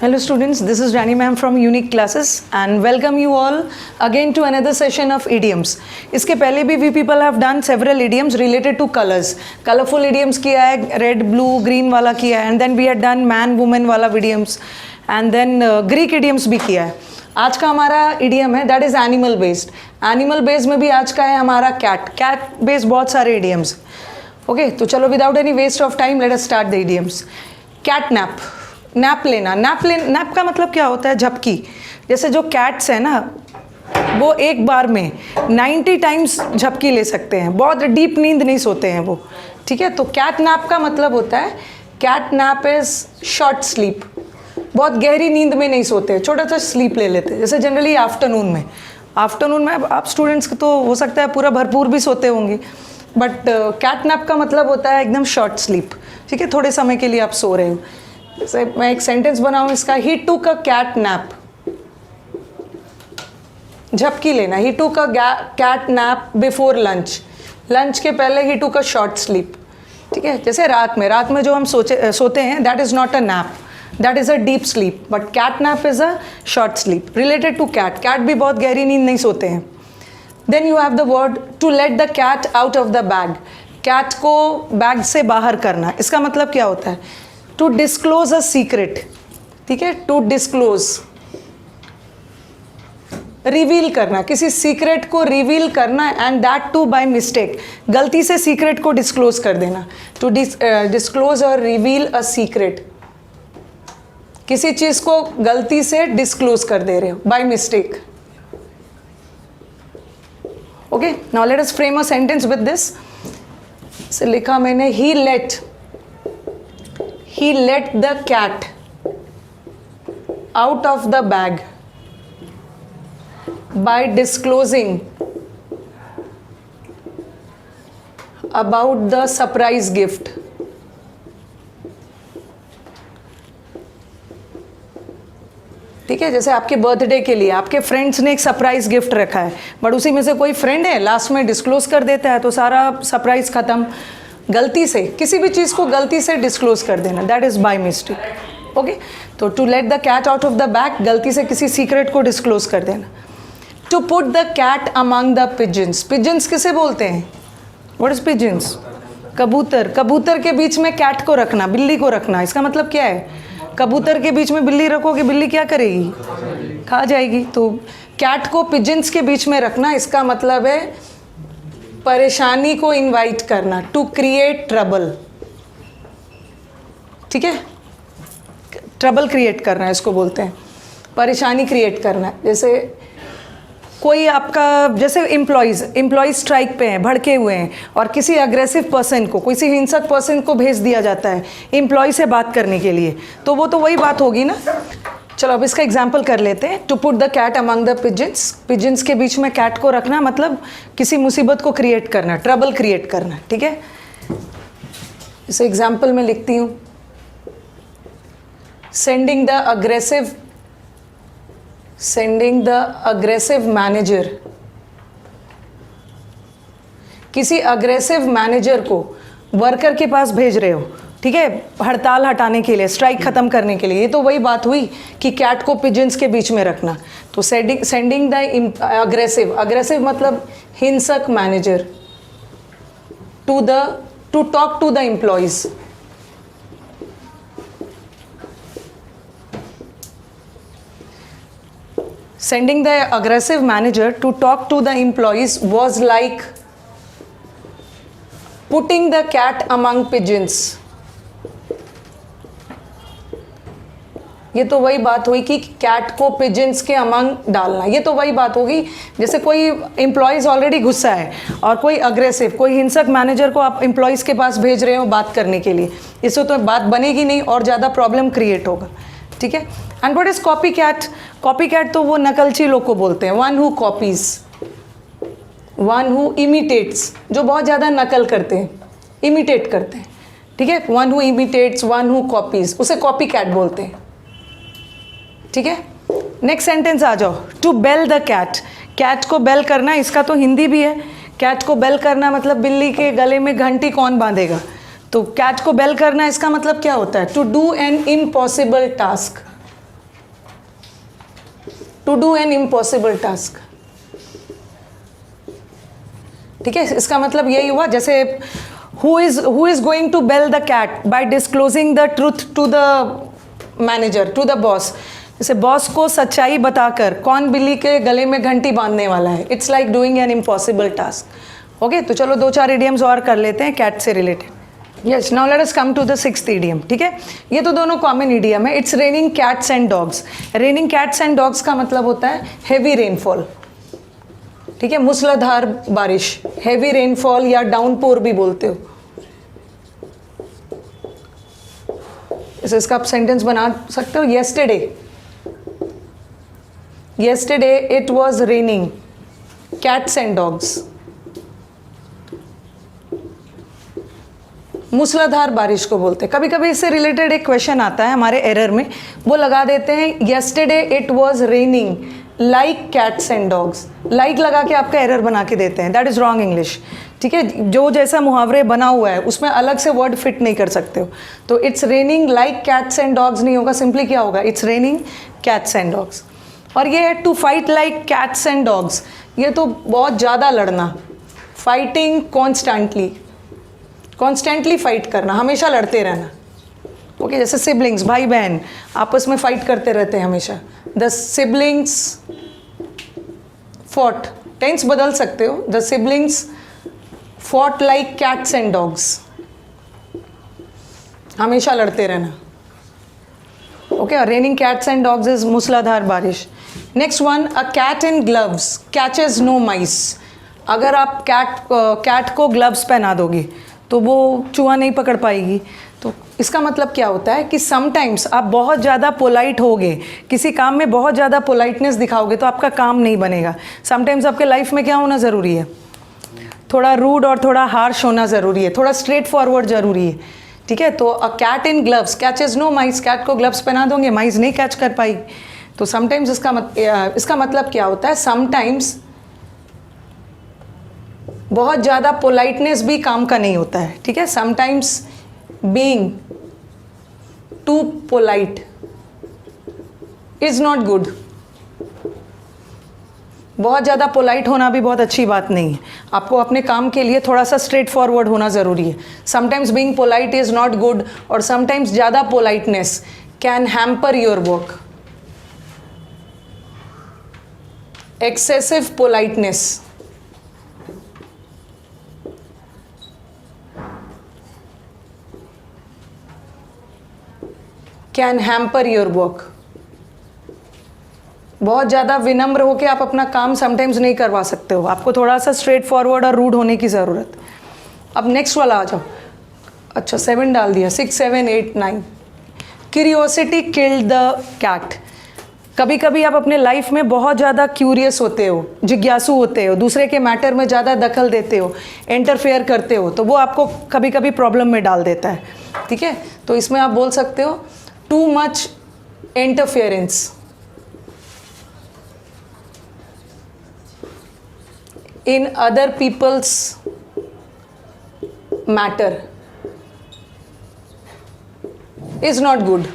Hello students, this is Rani ma'am from Unique Classes and welcome you all again to another session of idioms. इसके पहले भी we people have done several idioms related to colors. Colorful idioms किया है, red, blue, green वाला किया है, and then we had done man, woman वाला idioms and then Greek idioms भी किया है. आज का हमारा idiom है that is animal based. Animal based में भी आज का है हमारा cat. Cat based बहुत सारे idioms. Okay, तो चलो without any waste of time let us start the idioms. Cat nap. Nap लेना. नैप का मतलब क्या होता है? झपकी. जैसे जो कैट्स है ना वो एक बार में 90 टाइम्स झपकी ले सकते हैं, बहुत डीप नींद नहीं सोते हैं वो. ठीक है, तो कैट नैप का मतलब होता है cat nap is short sleep. बहुत गहरी नींद में नहीं सोते, छोटा सा स्लीप ले लेते हैं. जैसे जनरली आफ्टरनून में आप स्टूडेंट्स तो हो सकता है पूरा भरपूर भी सोते होंगे, बट कैट नैप का मतलब होता है एकदम शॉर्ट स्लीप. ठीक है, थोड़े समय के लिए आप सो रहे हो. जैसे मैं एक सेंटेंस बनाऊं इसका, ही टूक अ कैट नैप. झपकी लेना. He took a cat nap before lunch. Lunch के पहले ही टूक अ शॉर्ट स्लीप. ठीक है, जैसे रात में जो हम सोते हैं that is not a nap, that is a deep sleep, but cat nap is a short sleep related to cat. Cat भी बहुत गहरी नींद नहीं सोते हैं. Then you have the word to let the cat out of the bag. Cat को bag से बाहर करना. इसका मतलब क्या होता है? To disclose a secret. ठीक है, टू डिस्क्लोज, रिवील करना, किसी सीक्रेट को रिवील करना, and that too by mistake. गलती से सीक्रेट को डिस्क्लोज कर देना. टू डिस्क्लोज और रिवील अ सीक्रेट. किसी चीज को गलती से डिस्क्लोज कर दे रहे हो bye mistake. Okay, now let us frame a sentence with this. से लिखा मैंने, he let the cat out of the bag by disclosing about the surprise gift. ठीक है, जैसे आपके बर्थडे के लिए आपके फ्रेंड्स ने एक सरप्राइज गिफ्ट रखा है, बट उसी में से कोई फ्रेंड है लास्ट में डिस्क्लोज कर देता है तो सारा सरप्राइज खत्म. गलती से किसी भी चीज़ को गलती से डिस्क्लोज कर देना, that is by mistake. Okay, तो to let the cat out of the bag, गलती से किसी सीक्रेट को डिस्क्लोज कर देना. To put the cat among the pigeons. Pigeons किसे बोलते हैं? What is pigeons? कबूतर. कबूतर के बीच में कैट को रखना, बिल्ली को रखना. इसका मतलब क्या है? कबूतर के बीच में बिल्ली रखोगे, बिल्ली क्या करेगी? खा जाएगी. तो कैट को पिजन्स के बीच में रखना, इसका मतलब है परेशानी को इनवाइट करना. To create trouble. ठीक है, ट्रबल क्रिएट करना इसको बोलते हैं, परेशानी क्रिएट करना. जैसे कोई आपका, जैसे एम्प्लॉयज़ स्ट्राइक पे हैं, भड़के हुए हैं, और किसी अग्रेसिव पर्सन को, किसी हिंसक पर्सन को भेज दिया जाता है एम्प्लॉय से बात करने के लिए, तो वो तो वही बात होगी ना. चलो अब इसका एग्जाम्पल कर लेते हैं. To put the cat among the pigeons. Pigeons के बीच में कैट को रखना मतलब किसी मुसीबत को क्रिएट करना, ट्रबल क्रिएट करना. ठीक है, इसे एग्जाम्पल में लिखती हूँ. Sending the aggressive manager. किसी अग्रेसिव मैनेजर को वर्कर के पास भेज रहे हो, ठीक है, हड़ताल हटाने के लिए, स्ट्राइक खत्म करने के लिए. ये तो वही बात हुई कि कैट को पिजन्स के बीच में रखना. तो सेंडिंग द अग्रेसिव मतलब हिंसक manager to talk to the employees. Sending the aggressive manager to talk to the employees was like putting the cat among pigeons. ये तो वही बात हुई कि कैट को पिजन्स के अमंग डालना. ये तो वही बात होगी जैसे कोई एम्प्लॉयज़ ऑलरेडी गुस्सा है और कोई अग्रेसिव, कोई हिंसक मैनेजर को आप एम्प्लॉयज़ के पास भेज रहे हो बात करने के लिए. इससे तो बात बनेगी नहीं और ज़्यादा प्रॉब्लम क्रिएट होगा. ठीक है, and what is copy cat? Copy cat तो वो नकलची लोग को बोलते हैं. One who copies, one who imitates, जो बहुत ज़्यादा नकल करते हैं, इमिटेट करते हैं. ठीक है, one who imitates, one who copies, उसे कॉपी कैट बोलते हैं. ठीक है, नेक्स्ट सेंटेंस आ जाओ. To bell the cat. Cat को बेल करना, इसका तो हिंदी भी है. कैट को बेल करना मतलब बिल्ली के गले में घंटी कौन बांधेगा. तो कैट को बेल करना इसका मतलब क्या होता है? To do an impossible task. To do an impossible task. ठीक है, इसका मतलब यही हुआ, जैसे who is going to bell the cat by disclosing the truth to the manager, to the boss. जैसे बॉस को सच्चाई बताकर कौन बिल्ली के गले में घंटी बांधने वाला है। It's like doing an impossible task. Okay, तो चलो 2-4 इडियम्स और कर लेते हैं कैट से related. Yes, now let us come to the 6th idiom. ठीक है, ये तो दोनों कॉमन इडियम है। It's raining cats and dogs. Raining cats and dogs का मतलब होता है हेवी रेनफॉल। ठीक है, मूसलाधार बारिश, हेवी रेनफॉल या डाउनपोर भी बोलते हो। इसका आप सेंटेंस बना सकते हो, yesterday it was raining cats and dogs। मूसलाधार बारिश को बोलते हैं। कभी कभी इससे रिलेटेड एक क्वेश्चन आता है हमारे एरर में, वो लगा देते हैं yesterday it was raining like cats and dogs। like लगा के आपका एरर बना के देते हैं, दैट इज रॉन्ग इंग्लिश। ठीक है, जो जैसा मुहावरे बना हुआ है उसमें अलग से वर्ड फिट नहीं कर सकते हो। तो it's raining like cats and dogs नहीं होगा, सिंपली क्या होगा, it's raining cats and dogs. और ये है to fight like cats and dogs, ये तो बहुत ज़्यादा लड़ना, फाइटिंग कॉन्स्टेंटली फाइट करना, हमेशा लड़ते रहना। ओके, जैसे सिबलिंग्स, भाई बहन आपस में फाइट करते रहते हैं हमेशा। द सिबलिंग्स फॉट, टेंस बदल सकते हो, the siblings fought like cats and dogs, हमेशा लड़ते रहना। Okay, raining cats and dogs is मूसलाधार बारिश। Next one, a cat in gloves catches no mice. अगर आप कैट को ग्लव्स पहना दोगे तो वो चूहा नहीं पकड़ पाएगी। तो इसका मतलब क्या होता है कि समटाइम्स आप बहुत ज़्यादा पोलाइट होगे, किसी काम में बहुत ज़्यादा पोलाइटनेस दिखाओगे तो आपका काम नहीं बनेगा। समटाइम्स आपके लाइफ में क्या होना ज़रूरी है, थोड़ा रूड और थोड़ा हार्श होना ज़रूरी है, थोड़ा स्ट्रेट फॉरवर्ड ज़रूरी है। ठीक है, तो a cat in gloves catches no mice, cat को ग्लव्स पहना दोगे, माइस नहीं कैच कर पाई। तो समटाइम्स इसका मतलब क्या होता है, समटाइम्स बहुत ज़्यादा पोलाइटनेस भी काम का नहीं होता है। ठीक है, sometimes being too polite is not good. बहुत ज़्यादा पोलाइट होना भी बहुत अच्छी बात नहीं है। आपको अपने काम के लिए थोड़ा सा स्ट्रेट फॉरवर्ड होना ज़रूरी है। Sometimes being polite is not good, और समटाइम्स ज़्यादा politeness can hamper your work. Excessive politeness can hamper your work. बहुत ज़्यादा विनम्र होकर आप अपना काम समटाइम्स नहीं करवा सकते हो, आपको थोड़ा सा स्ट्रेट फॉरवर्ड और रूड होने की ज़रूरत। अब नेक्स्ट वाला आ जाओ। अच्छा 7 डाल दिया, 6, 7, 8, 9। Curiosity killed the cat. कभी कभी आप अपने लाइफ में बहुत ज़्यादा क्यूरियस होते हो, जिज्ञासु होते हो, दूसरे के मैटर में ज़्यादा दखल देते हो, इंटरफेयर करते हो, तो वो आपको कभी कभी प्रॉब्लम में डाल देता है। ठीक है, तो इसमें आप बोल सकते हो too much interference in other people's matter is not good।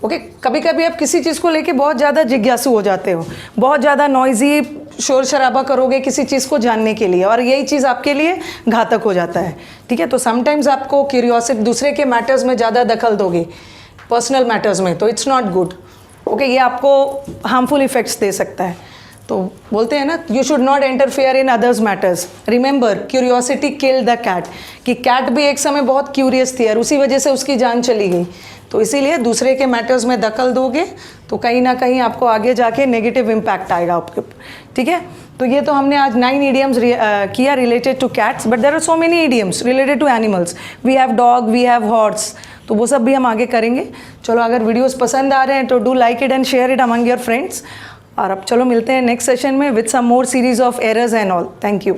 Okay, कभी कभी आप किसी चीज़ को लेके बहुत ज़्यादा जिज्ञासु हो जाते हो, बहुत ज़्यादा नॉइजी शोर शराबा करोगे किसी चीज़ को जानने के लिए, और यही चीज़ आपके लिए घातक हो जाता है। ठीक है, तो समटाइम्स आपको क्यूरियोसिटी, दूसरे के मैटर्स में ज़्यादा दखल दोगे, पर्सनल मैटर्स में, तो इट्स नॉट गुड। ओके, ये आपको हार्मफुल इफेक्ट्स दे सकता है। तो बोलते हैं ना, you should not interfere in others matters. Remember, curiosity killed the cat, कि कैट भी एक समय बहुत क्यूरियस थी और उसी वजह से उसकी जान चली गई। तो इसीलिए दूसरे के मैटर्स में दखल दोगे तो कहीं ना कहीं आपको आगे जाके नेगेटिव इम्पैक्ट आएगा आपके ऊपर। ठीक है, तो ये तो हमने आज 9 idioms किया related to cats, but there are so many idioms related to animals. We have dog, we have horse, तो वो सब भी हम आगे करेंगे। चलो, अगर वीडियोस पसंद आ रहे हैं तो do like it and share it among your friends. और अब चलो मिलते हैं नेक्स्ट सेशन में with some more series of errors and all. Thank you.